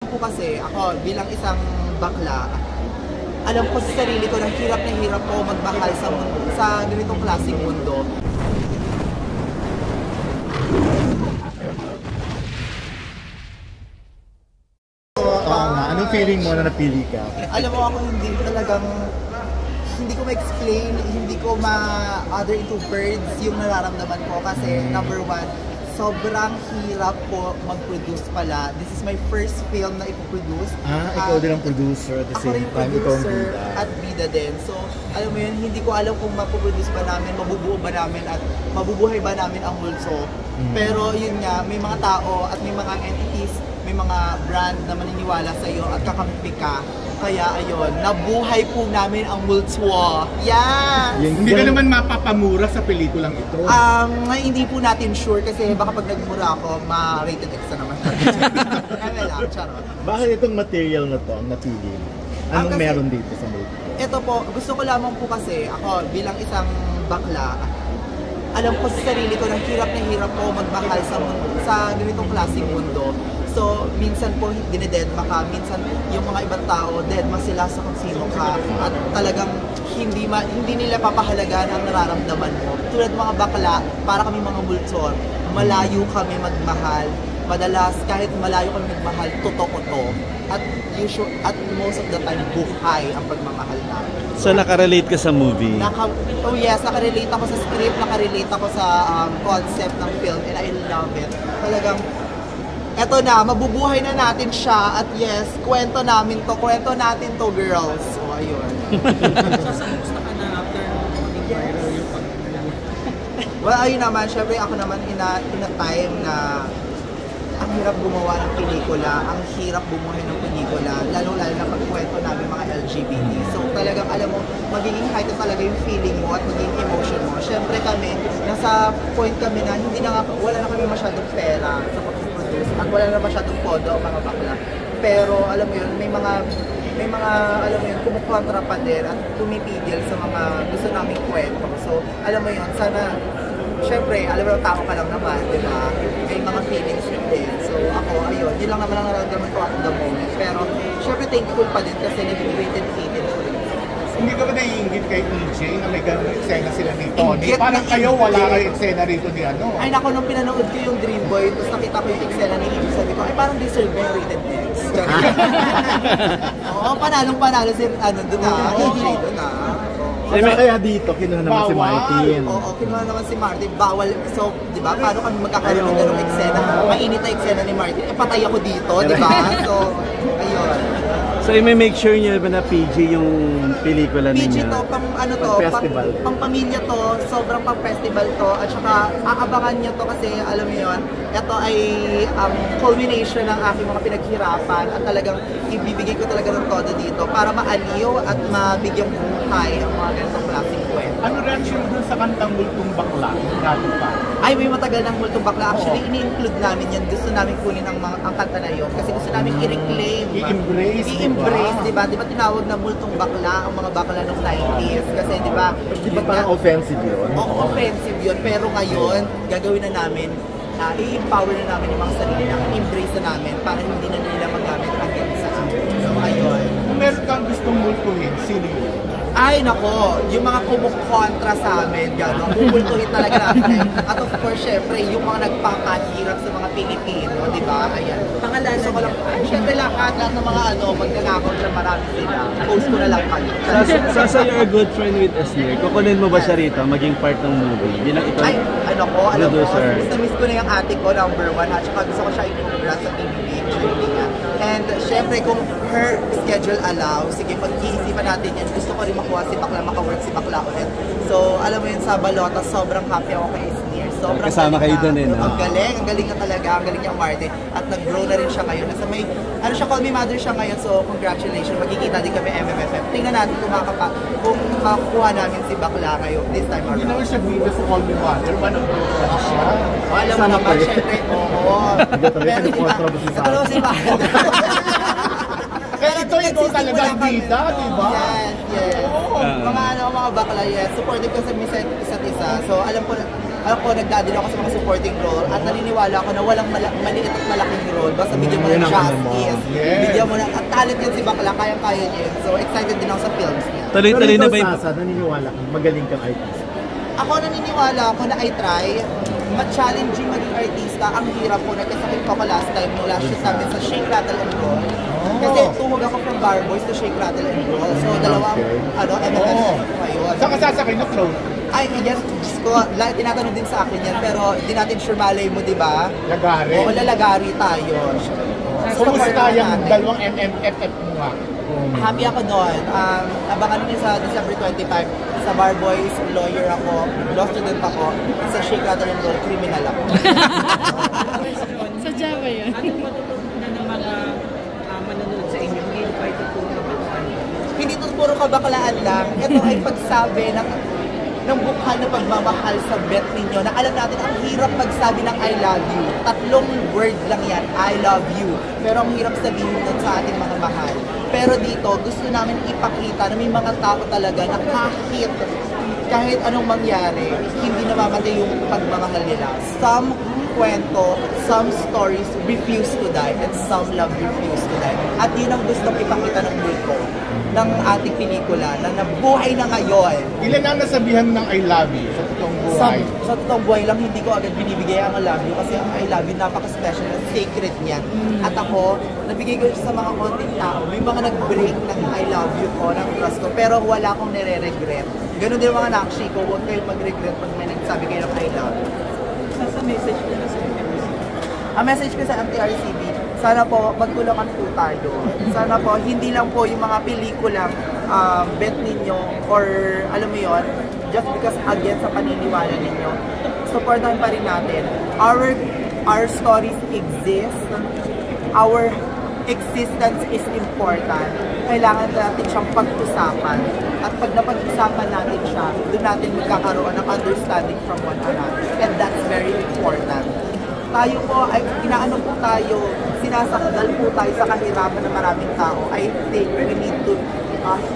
po kasi ako bilang isang bakla, alam ko sa sarili ko na hirap po magmahal sa ganitong klaseng mundo. Anong feeling mo na napili ka? Alam mo ako hindi ko ma-explain, hindi ko ma-other into words yung nararamdaman ko kasi number one, sobrang hirap po mag-produce pala. This is my first film na ipoproduce. Ikaw din ang producer at the same time, ikaw ang bida. At bida din. So, alam mo yun, hindi ko alam kung mapoproduce ba namin, mabubuo ba namin, at mabubuhay ba namin ang multo. Pero yun nga, may mga tao at may mga entities, may mga brand na maniniwala sa iyo at kakampi ka. Kaya ayun, nabuhay po namin ang multo. Yeah! Hindi ka naman mapapamura sa pelikulang ito? Hindi po natin sure kasi baka pag nagmura ako, ma-rated X na naman. Lang, charot. Bakit itong material na to ang napili mo? Anong meron dito sa multo? Ito po, gusto ko lamang po kasi ako bilang isang bakla, alam ko sa sarili ko na hirap po magmahal sa ganitong klaseng mundo. So, minsan po dinededma ka, minsan yung mga ibang tao, deadma sila sa kung sino ka at talagang hindi nila papahalagaan ang nararamdaman mo. Tulad mga bakla, para kami mga multo, malayo kami magmahal. Madalas, kahit malayo kami magmahal, totoo to. At most of the time, buhay ang pagmamahal namin. So, nakarelate ka sa movie? Oh yes, nakarelate ako sa script, nakarelate ako sa concept ng film, and I love it. Talagang, eto na, mabubuhay na natin siya, at yes, kwento natin to, girls. So, ayun. Sasamusta ka na after maging viral yung pag-film? Well, ayun naman, syempre ako naman in a time na ang hirap gumawa ng pelikula, ang hirap bumuhay ng pelikula, lalo-lalo na pagkwento namin mga LGBT. So talagang alam mo, magiging heightened talaga yung feeling mo at magiging emotion mo. Syempre kami, nasa point kami na wala na kami masyadong pera sa pag-produce at wala na masyadong podo ang mga bakla. Pero alam mo yun, may mga alam mo yun, kumukontra pa din at pumipigil sa mga gusto naming kwento. So alam mo yun, sana siyempre, alam mo, tao ka lang naman, di ba? May mga feelings din. So ako, ayun, yun lang naman ang nararamdaman ko at the moment. Pero, siyempre, thankful pa din kasi nag-rated 18 ko rin. Hindi ka ba naiingit kay EJ na may gano'ng eksena sila ni Tony? Parang kayo, wala kayo eksena rito ni ano? Ay naku, nung pinanood ko yung Dream Boy, tapos nakita ko yung eksena ni EJ, sabi ko, ay parang deserve yung rated X. Oo, panalong-panalo si, doon na, EJ doon na. Kaya dito, kinuha naman si Martin. Oo, kinuha naman si Martin. Bawal. So, di ba, paano kami magkakaroon ng ganong eksena? Mainit na eksena ni Martin. Patay ako dito, di ba? So, ayun. So, i-make sure niyo ba na PG yung pelikula ninyo? PG to, pang pamilya to, sobrang pang festival to, at saka aabangan niyo to kasi, alam mo yun, ito ay culmination ng aking mga pinaghirapan at talagang ibibigay ko talaga ng todo dito para maaliw at mabigyang buhay ang mga ganitong klaseng kwento. Ano reaction dun sa kantang Multong Bakla? Grabe pa. Ay, may matagal ng Multong Bakla. Actually, ini-include namin yan. Gusto namin kunin ang kanta na yun kasi gusto namin i-reclaim. I-embrace, di ba? Di ba tinawag na Multong Bakla ang mga bakla ng 90s? Kasi di ba? Di ba parang offensive yun? Oo, offensive yun. Pero ngayon, gagawin na namin, i-empower na namin yung mga sarili namin, embrace na namin para hindi na nila magamit against sa amin. So, ayun. Kung meron kang gustong multuhin, sino yun? Ay, nako, yung mga kumukontra sa amin, gano'n, pupultuhin talaga natin. At of course, syempre, yung mga nagpapahirap sa mga Pilipino, di ba? Ayan. Pangalan ko lang, syempre lahat ng mga magkakakontra, marami sila. Post ko na lang kayo. So, you're a good friend with Esner. Kukunin mo ba siya rito, maging part ng movie? Bilang ikaw, ay, ano ko, alam mo, producer. miss ko na yung ate ko, number 1, at saka gusto ko siya i-congrats sa PBB journey niya. And syempre, kung her schedule allows, sige, pag-iisipan natin yan, gusto ko rin makuha si Bakla, maka-work si Bakla ulit. So, alam mo yun, sa Balota, sobrang happy ako kay Esner. Sobrang kasama kayo doon eh, no? Ang galing na talaga, ang galing niya Marte. At nag-grow na rin siya ngayon. Nasa may, Call Me Mother siya ngayon, so congratulations. Magkikita din kami MMFF. Tingnan natin kung makakuha namin si Bakla ngayon, this time around. Hindi naman siya bida sa Call Me Mother, manang siya. Alam mo naman, syempre, oo. Pero diba, ito si Bakla. Ito talaga bida, di ba? Yes. Mga bakla, yes. Supportive ko sa isa't isa. So, alam ko ako, nagdadala ako sa mga supporting role at naniniwala ako na walang maliit at malaking role. Basta bigyan mo ng justice, bigyan mo ng, at talent yan si Bakla, kayang-kaya niya. So excited din ako sa films niya. Tuloy-tuloy na ba yung... Sasa, naniniwala kang magaling kang artist? Ako naniniwala ako na I try. Ma-challenging maging artista. Ang hirap ko, nagkasakit ko last time nung last shoot namin sa Shake, Rattle and Roll. Kasi tuhog ako from Bar Boys to Shake, Rattle and Roll. So dalawang, MMS ko ngayon. Saan ka sasakay na float? Ay, yan, Diyos ko, tinatanong din sa akin yan, pero di natin sure malay mo, di ba? Lagari. Oo, lalagari tayo. Kumusta yung dalawang MMFF mo nga? Happy ako doon. Abangan niyo sa December 25. Sa Bar Boys, lawyer ako, law student ako. Sa Shake, Rattle and Roll, criminal ako. Sa Java yun. Anong matutunan ng mga manonood sa inyo? Hindi pa ito puro kabaklaan. Hindi ito puro kabaklaan lang. Ito ay pagsabi ng bukhal na pagmamahal sa bet ninyo na alam natin ang hirap magsabi ng I love you. 3 word lang yan, I love you. Pero ang hirap sabihin nun sa ating mga mahal. Pero dito, gusto namin ipakita na may mga tao talaga na kahit anong mangyari, hindi namamatay yung pagmamahal nila. Some kwento, some stories refuse to die, and some love refuse to die. At yun ang gustong ipakita ng Bulko, ng ating pelikula, na nabuhay na ngayon. Ilan ang nasabihan ng I love you sa totoong buhay? Sa totoong buhay lang, hindi ko agad binibigay ang I love you kasi ang I love you napaka-special at sacred niyan. At ako, nabigay ko sa mga konting tao. May mga nag-break ng I love you ko, ng trust ko, pero wala akong nire-regret. Ganon din mga nakshi ko, huwag kayong mag-regret pag may nagsabi kayo ng I love you. Sa message ko na sa MTRCB. Ang message ko sa MTRCB, sana po magtulungan po tayo. Sana po hindi lang po yung mga pelikulang bet ninyo or alam mo yon, just because again sa paniniwala ninyo, supportan pa rin natin. Our stories exist. Our existence is important. Kailangan natin siyang pag-usapan. At pag napag-usapan natin siya, doon natin magkakaroon ng understanding from one another. And that's very important. Tayo po, ay inaano po tayo, sinasakdal po tayo sa kahirapan ng maraming tao. I think we need to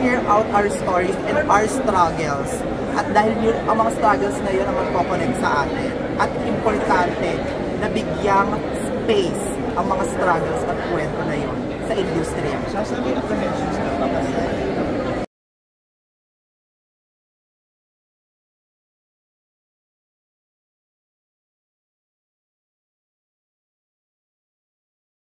hear out our stories and our struggles. At dahil yun, ang mga struggles na yun ang magpo-connect sa atin. At importante na bigyang space ang mga struggles at kwento na yun sa industriya. Sasabihin ka mentions na